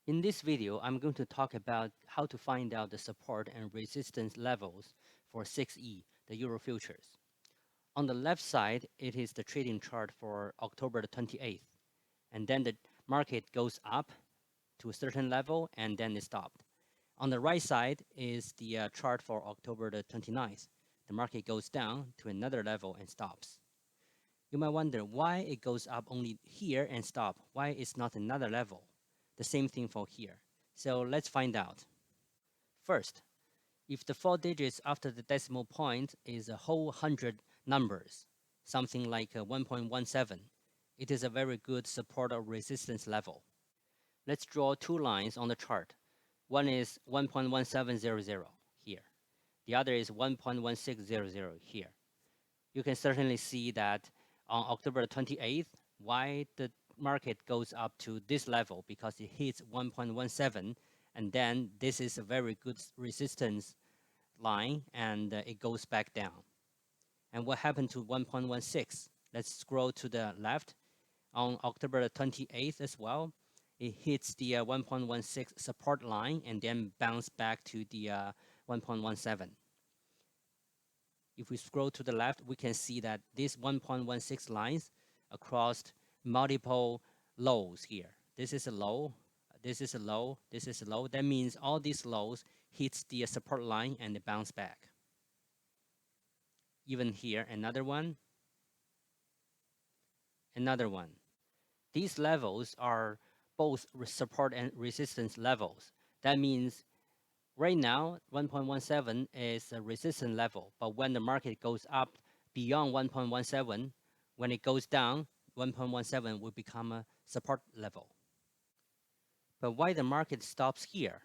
In this video, I'm going to talk about how to find out the support and resistance levels for 6E, the Euro Futures. On the left side, it is the trading chart for October the 28th, and then the market goes up to a certain level and then it stopped. On the right side is the chart for October the 29th. The market goes down to another level and stops. You might wonder why it goes up only here and stop, why it's not another level. The same thing for here. So let's find out. First, if the 4 digits after the decimal point is a whole 100 numbers, something like 1.17, it is a very good support or resistance level. Let's draw two lines on the chart. One is 1.1700 here. The other is 1.1600 here. You can certainly see that on October 28th, why the market goes up to this level, because it hits 1.17, and then this is a very good resistance line, and it goes back down. And what happened to 1.16? Let's scroll to the left. On October 28th as well, it hits the 1.16 support line and then bounce back to the 1.17. If we scroll to the left, we can see that these 1.16 lines across multiple lows here. This is a low, this is a low, this is a low. That means all these lows hits the support line and they bounce back. Even here, another one, another one. These levels are both support and resistance levels. That means right now, 1.17 is a resistance level, but when the market goes up beyond 1.17, when it goes down, 1.17 will become a support level. But why the market stops here?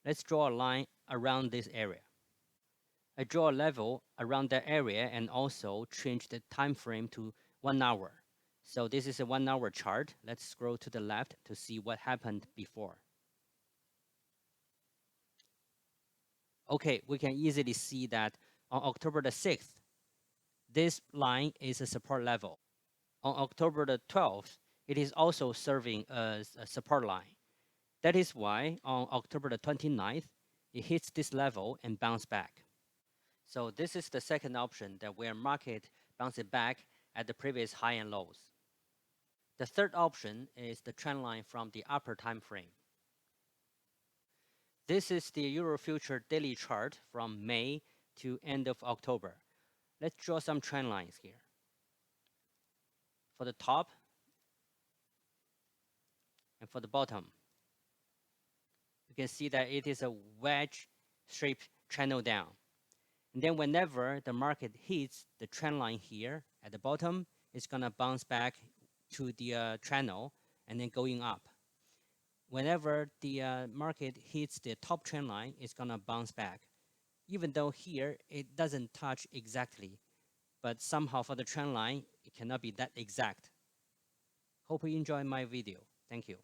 Let's draw a line around this area. I draw a level around that area and also change the time frame to 1 hour. So this is a 1 hour chart. Let's scroll to the left to see what happened before. Okay, we can easily see that on October the 6th, this line is a support level. On October the 12th, it is also serving as a support line. That is why on October the 29th, it hits this level and bounce back. So this is the second option, that where market bounces back at the previous high and lows. The third option is the trend line from the upper time frame. This is the Euro Future daily chart from May to end of October. Let's draw some trend lines here. For the top and for the bottom, you can see that it is a wedge-shaped channel down. And then whenever the market hits the trend line here at the bottom, it's going to bounce back to the channel and then going up. Whenever the market hits the top trend line, it's going to bounce back. Even though here it doesn't touch exactly, but somehow for the trend line, it cannot be that exact. Hope you enjoyed my video. Thank you.